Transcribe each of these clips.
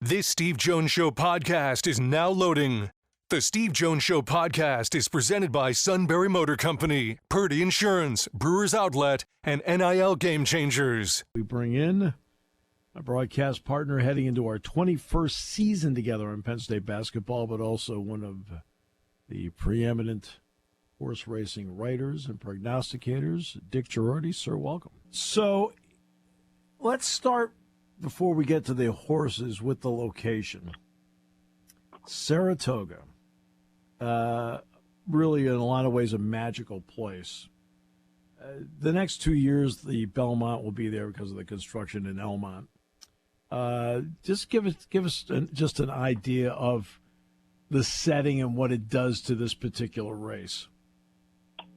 This Steve Jones Show podcast is now loading. The Steve Jones Show podcast is presented by Sunbury Motor Company, Purdy Insurance, Brewers Outlet, and NIL Game Changers. We bring in a broadcast partner heading into our 21st season together in Penn State basketball, but also one of the preeminent horse racing writers and prognosticators, Dick Jerardi. Sir, welcome. So let's start, before we get to the horses, with the location. Saratoga, really in a lot of ways a magical place. The next 2 years, the Belmont will be there because of the construction in Elmont. Just give us just an idea of the setting and what it does to this particular race.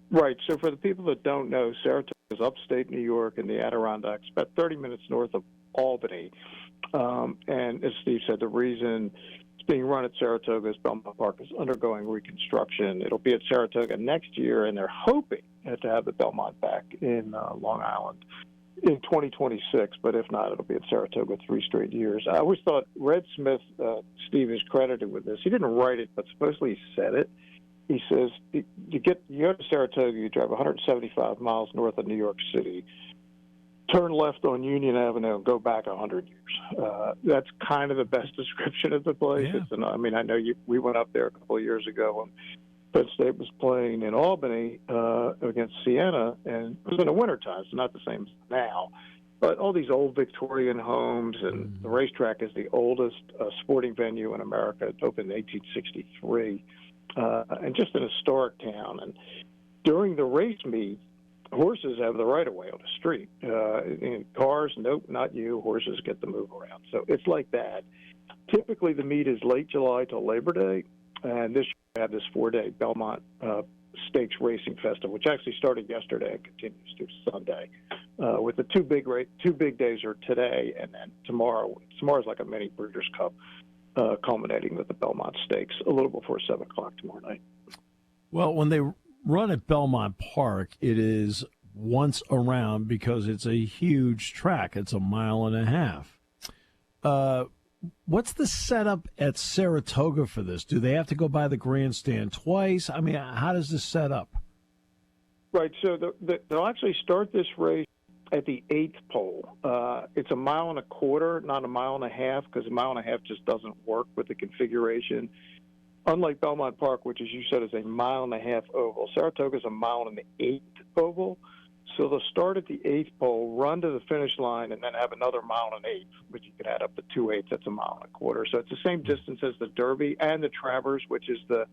Right. So for the people that don't know, Saratoga is upstate New York in the Adirondacks, about 30 minutes north of Albany. And as Steve said, the reason it's being run at Saratoga is Belmont Park is undergoing reconstruction. It'll be at Saratoga next year, and they're hoping to have the Belmont back in Long Island in 2026. But if not, it'll be at Saratoga 3 straight years. I always thought Red Smith, Steve, is credited with this. He didn't write it, but supposedly he said it. He says, you go to Saratoga, you drive 175 miles north of New York City, turn left on Union Avenue, and go back 100 years. That's kind of the best description of the place. Yeah. I mean, I know we went up there a couple of years ago when Penn State was playing in Albany against Siena, and it was in the wintertime, so not the same as now. But all these old Victorian homes, and the racetrack is the oldest sporting venue in America. It opened in 1863. And just an historic town. And during the race meet, horses have the right of way on the street. In cars, nope, not you. Horses get to move around. So it's like that. Typically, the meet is late July till Labor Day, and this year we have this 4-day Belmont Stakes Racing Festival, which actually started yesterday and continues to Sunday. With the two big days are today and then tomorrow. Tomorrow's like a mini Breeders' Cup. Culminating with the Belmont Stakes a little before 7 o'clock tomorrow night. Well, when they run at Belmont Park, it is once around because it's a huge track. It's 1.5 miles. What's the setup at Saratoga for this? Do they have to go by the grandstand twice? I mean, how does this set up? Right, so they'll actually start this race at the 8th pole. It's 1.25 miles, not 1.5 miles, because 1.5 miles just doesn't work with the configuration. Unlike Belmont Park, which, as you said, is 1.5 miles oval, Saratoga is 1 mile and 1/8 oval. So they'll start at the 8th pole, run to the finish line, and then have another 1.1 miles, which you can add up to 2/8. That's 1.25 miles. So it's the same distance as the Derby and the Travers, which is the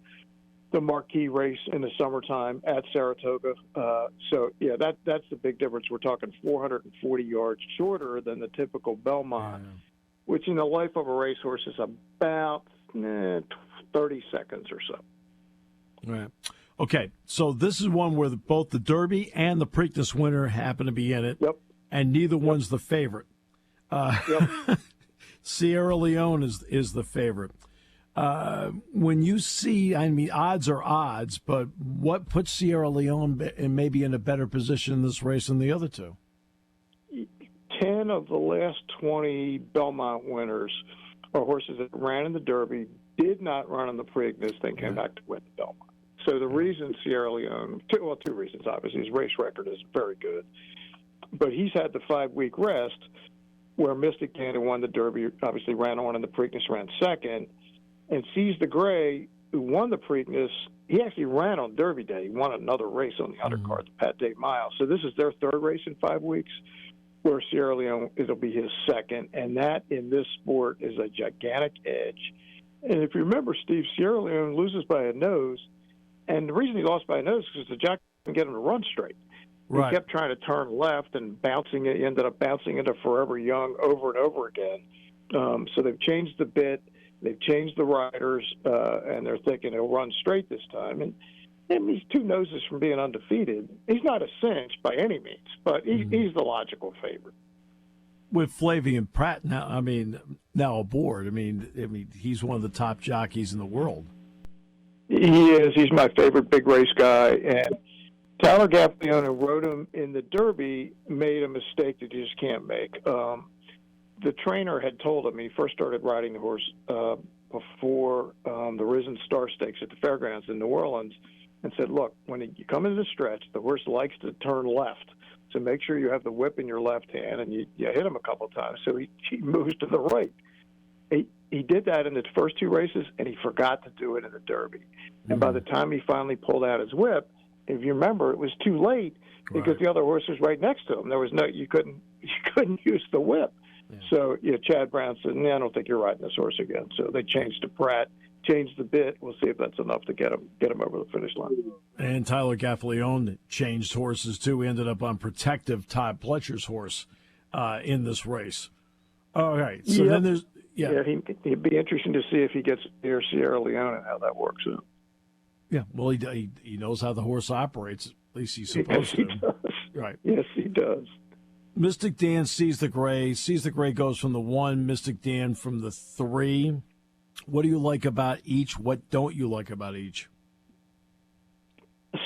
marquee race in the summertime at Saratoga. That's the big difference. We're talking 440 yards shorter than the typical Belmont, which in the life of a racehorse is about 30 seconds or so. Right. Okay, so this is one where both the Derby and the Preakness winner happen to be in it. Yep. And neither one's the favorite. Sierra Leone is the favorite. When you see, I mean, odds are odds, but what puts Sierra Leone maybe in a better position in this race than the other two? 10 of the last 20 Belmont winners are horses that ran in the Derby, did not run in the Preakness, then came back to win the Belmont. So the reason Sierra Leone, two reasons, obviously. His race record is very good. But he's had the 5-week rest where Mystic Dan, who won the Derby, obviously ran on in the Preakness, ran second. And Seize the Gray, who won the Preakness, he actually ran on Derby Day. He won another race on the undercard, the Pat Day Mile. So this is their 3rd race in 5 weeks, where Sierra Leone, it'll be his 2nd. And that, in this sport, is a gigantic edge. And if you remember, Steve, Sierra Leone loses by a nose. And the reason he lost by a nose is because the jockey didn't get him to run straight. Right. He kept trying to turn left and bouncing it. He ended up bouncing into Forever Young over and over again. So they've changed the bit. They've changed the riders, and they're thinking he'll run straight this time. And he's 2 noses from being undefeated. He's not a cinch by any means, but he's the logical favorite. With Flavian Pratt now aboard, I mean, he's one of the top jockeys in the world. He is. He's my favorite big race guy. And Tyler Gaffalione, who rode him in the Derby, made a mistake that you just can't make. the trainer had told him, he first started riding the horse before the Risen Star Stakes at the Fairgrounds in New Orleans, and said, look, when you come into the stretch, the horse likes to turn left. So make sure you have the whip in your left hand, and you hit him a couple of times. So he moves to the right. He did that in the first two races, and he forgot to do it in the Derby. And by the time he finally pulled out his whip, if you remember, it was too late because the other horse was right next to him. There was you couldn't use the whip. Yeah. So Chad Brown said, I don't think you're riding this horse again. So they changed to Pratt, changed the bit. We'll see if that's enough to get him over the finish line. And Tyler Gaffalione changed horses too. We ended up on Protective, Todd Pletcher's horse in this race. All right. So then there's he'd be interesting to see if he gets near Sierra Leone and how that works out. Yeah, well, he knows how the horse operates. At least he's supposed to. He does. Right. Yes, he does. Mystic Dan sees the gray. Sees the gray goes from the 1. Mystic Dan from the 3. What do you like about each? What don't you like about each?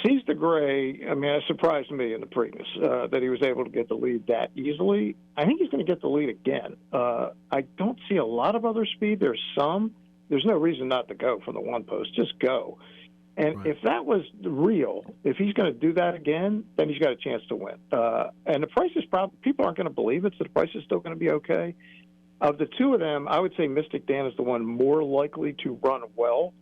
Sees the gray. I mean, it surprised me in the Preakness that he was able to get the lead that easily. I think he's going to get the lead again. I don't see a lot of other speed. There's some. There's no reason not to go from the 1 post. Just go. And if that was real, if he's going to do that again, then he's got a chance to win. And the price is probably, people aren't going to believe it, so the price is still going to be okay. Of the two of them, I would say Mystic Dan is the one more likely to run well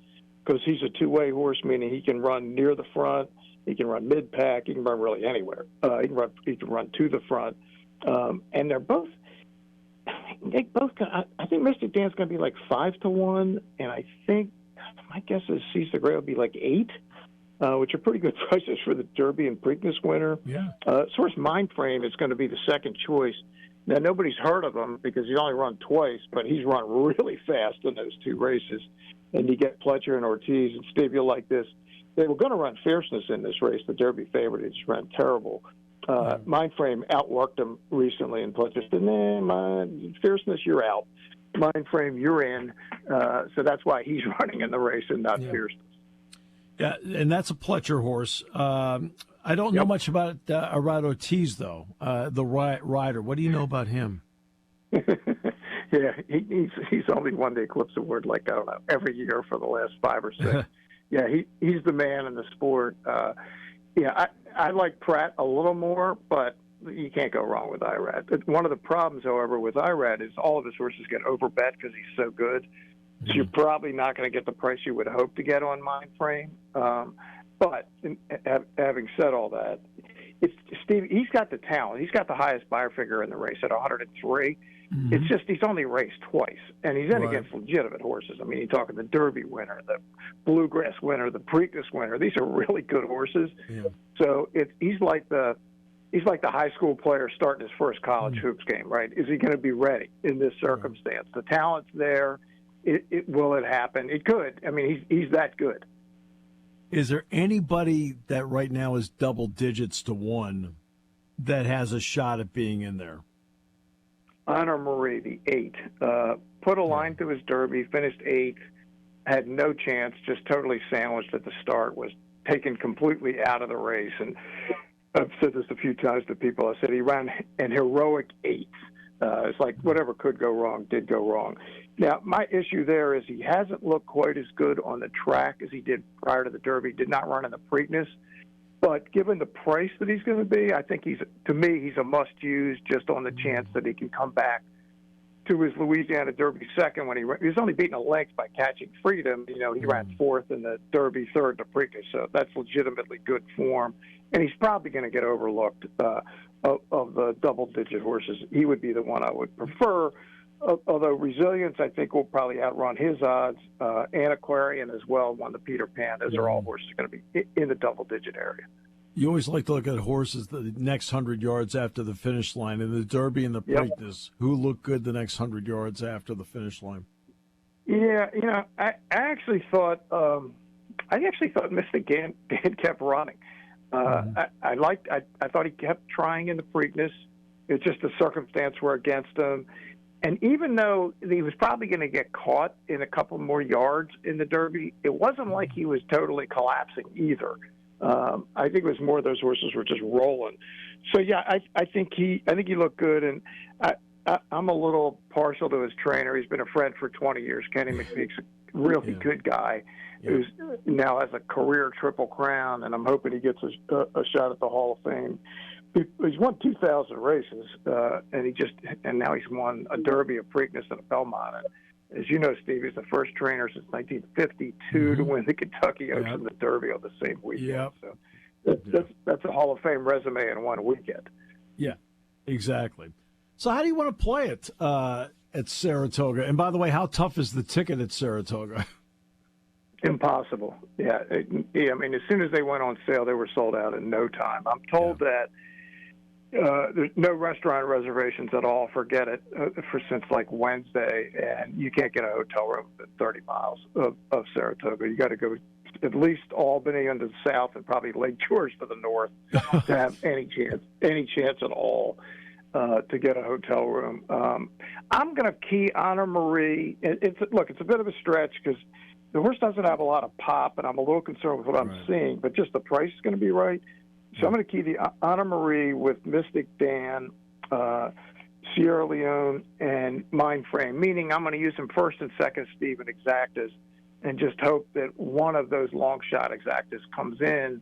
because he's a two-way horse, meaning he can run near the front, he can run mid-pack, he can run really anywhere. He can run to the front. And I think Mystic Dan's going to be like 5-1, and I think my guess is Sees the Gray will be like 8, which are pretty good prices for the Derby and Preakness winner. Yeah. Source Mindframe is going to be the second choice. Now, nobody's heard of him because he's only run twice, but he's run really fast in those 2 races. And you get Pletcher and Ortiz, and Steve, you'll like this. They were going to run Fierceness in this race, the Derby favorite. It just ran terrible. Mindframe outworked him recently, and Pletcher said, Fierceness, you're out. Mindframe, you're in. So that's why he's running in the race and not Fierceness. Yeah, and that's a Pletcher horse. I don't know much about Ortiz, though, the rider. What do you know about him? Yeah, he's only won the Eclipse Award, like, I don't know, every year for the last 5 or 6. Yeah, he's the man in the sport. I like Pratt a little more, but you can't go wrong with Irad. One of the problems, however, with Irad is all of his horses get overbet because he's so good. So you're probably not going to get the price you would hope to get on Mindframe. But having said all that, Steve, he's got the talent. He's got the highest buyer figure in the race at 103. It's just he's only raced twice, and he's in against legitimate horses. I mean, you're talking the Derby winner, the Bluegrass winner, the Preakness winner. These are really good horses. Yeah. So he's like the high school player starting his first college hoops game, right? Is he going to be ready in this circumstance? The talent's there. Will it happen? It could. I mean, he's that good. Is there anybody that right now is double digits to 1 that has a shot at being in there? Honor Marie, the 8. Put a line through his Derby, finished 8th, had no chance, just totally sandwiched at the start, was taken completely out of the race. And I've said this a few times to people. I said he ran an heroic 8th. It's like whatever could go wrong did go wrong. Now, my issue there is he hasn't looked quite as good on the track as he did prior to the Derby. Did not run in the Preakness. But given the price that he's going to be, I think he's a must-use just on the chance that he can come back to his Louisiana Derby second when he was only beaten a length by Catching Freedom. You know, he ran 4th in the Derby, 3rd in the Preakness, so that's legitimately good form. And he's probably going to get overlooked of the double-digit horses. He would be the one I would prefer. Although Resilience, I think, will probably outrun his odds. Antiquarian as well won the Peter Pan. Those are all horses going to be in the double-digit area. You always like to look at horses the next 100 yards after the finish line. In the Derby and the Preakness, who look good the next 100 yards after the finish line? Yeah, I actually thought Mystic Dan kept running. I thought he kept trying in the Preakness. It's just the circumstance were against him. And even though he was probably going to get caught in a couple more yards in the Derby, it wasn't like he was totally collapsing either. I think it was more those horses were just rolling. So yeah, I think he looked good, and I'm a little partial to his trainer. He's been a friend for 20 years. Kenny McPeak's a really good guy who's now has a career Triple Crown, and I'm hoping he gets a shot at the Hall of Fame. He's won 2,000 races, and now he's won a Derby, a Preakness, and a Belmont. And as you know, Steve, he's the first trainer since 1952 to win the Kentucky Oaks and the Derby on the same weekend. Yep. So that's a Hall of Fame resume in one weekend. Yeah, exactly. So how do you want to play it at Saratoga? And by the way, how tough is the ticket at Saratoga? Impossible. Yeah. I mean, as soon as they went on sale, they were sold out in no time. I'm told that there's no restaurant reservations at all. Forget it since like Wednesday, and you can't get a hotel room at 30 miles of Saratoga. You got to go at least Albany on the south and probably Lake George to the north to have any chance at all to get a hotel room. I'm going to key Honor Marie. It's a bit of a stretch because the horse doesn't have a lot of pop, and I'm a little concerned with what I'm seeing, but just the price is going to be right. So I'm going to key the Honor Marie with Mystic Dan, Sierra Leone, and Mindframe, meaning I'm going to use them first and second, Steve, and Exactas, and just hope that one of those long shot Exactas comes in.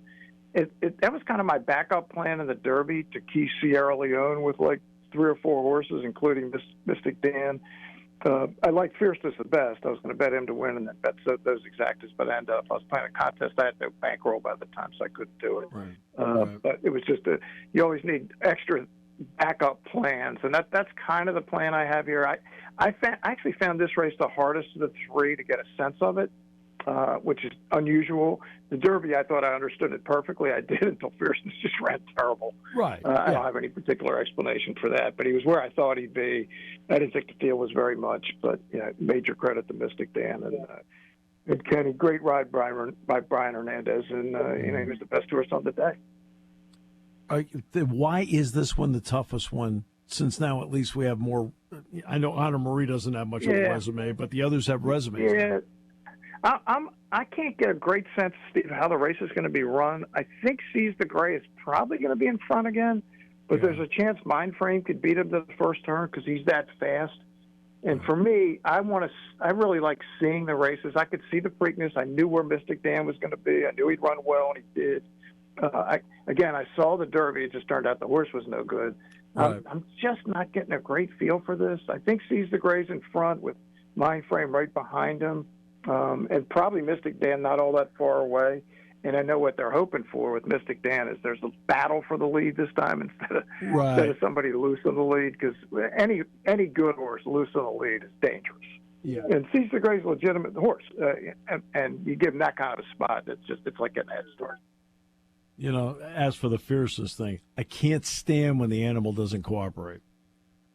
That was kind of my backup plan in the Derby, to key Sierra Leone with like 3 or 4 horses, including Mystic Dan. I like Fierceness the best. I was going to bet him to win and then bet those Exactas, but I ended up, I was playing a contest. I had no bankroll by the time, so I couldn't do it. Right. But it was just you always need extra backup plans, and that's kind of the plan I have here. I actually found this race the hardest of the 3 to get a sense of it, which is unusual. The Derby, I thought I understood it perfectly. I did until Fierceness just ran terrible. Right. I don't have any particular explanation for that, but he was where I thought he'd be. I didn't think the field was very much, but major credit to Mystic Dan and Kenny. Great ride by Brian Hernandez, and he was the best horse on the day. Why is this one the toughest one? Since now at least we have more. I know Honor Marie doesn't have much of a resume, but the others have resumes. Yeah. I can't get a great sense, Steve, of how the race is going to be run. I think Seize the Gray is probably going to be in front again, but there's a chance Mindframe could beat him to the first turn because he's that fast. And for me, I really like seeing the races. I could see the Preakness. I knew where Mystic Dan was going to be. I knew he'd run well, and he did. I saw the Derby. It just turned out the horse was no good. Right. I'm just not getting a great feel for this. I think Seize the Gray's in front with Mindframe right behind him. And probably Mystic Dan not all that far away. And I know what they're hoping for with Mystic Dan is there's a battle for the lead this time instead of somebody loose on the lead, because any good horse loose on the lead is dangerous. Yeah. And Seize the Gray's a legitimate horse, and you give him that kind of a spot, it's like getting a head start. As for the Fierceness thing, I can't stand when the animal doesn't cooperate.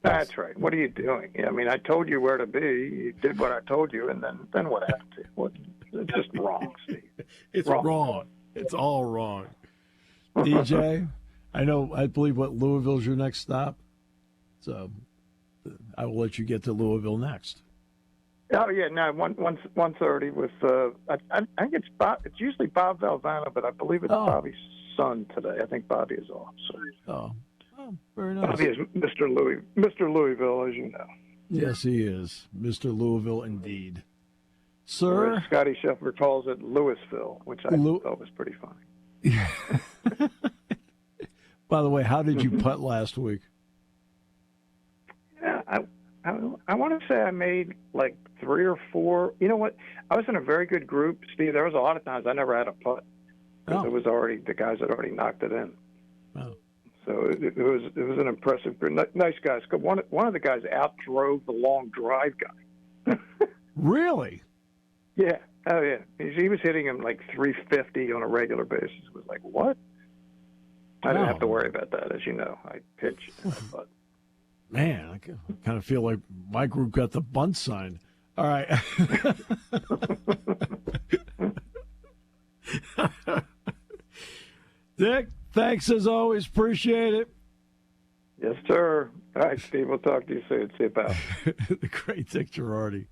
That's right. What are you doing? I mean, I told you where to be. You did what I told you, and then what happened to you? It's just wrong, Steve. It's wrong. It's all wrong. DJ, I believe Louisville's your next stop, so I will let you get to Louisville next. Oh yeah, no, 1:30 with I think it's usually Bob Valvano, but I believe it's Bobby's son today. I think Bobby is off. So. Oh, very nice. Bobby is Mr. Louisville, as you know. Yes, he is. Mr. Louisville, indeed. Sir? Or Scotty Scheffler calls it Louisville, which I thought was pretty funny. By the way, how did you putt last week? Yeah, I want to say I made like 3 or 4. You know what? I was in a very good group, Steve. There was a lot of times I never had a putt because it was already the guys had already knocked it in. Oh. So it was an impressive group. Nice guys. One of the guys outdrove the long drive guy. Really? Yeah. Oh yeah. He was hitting him like 350 on a regular basis. It was like, what? I didn't have to worry about that, as you know. I pitch, but. Man, I kind of feel like my group got the bunt sign. All right. Dick, thanks as always. Appreciate it. Yes, sir. All right, Steve. We'll talk to you soon. See you, pal. The great Dick Jerardi.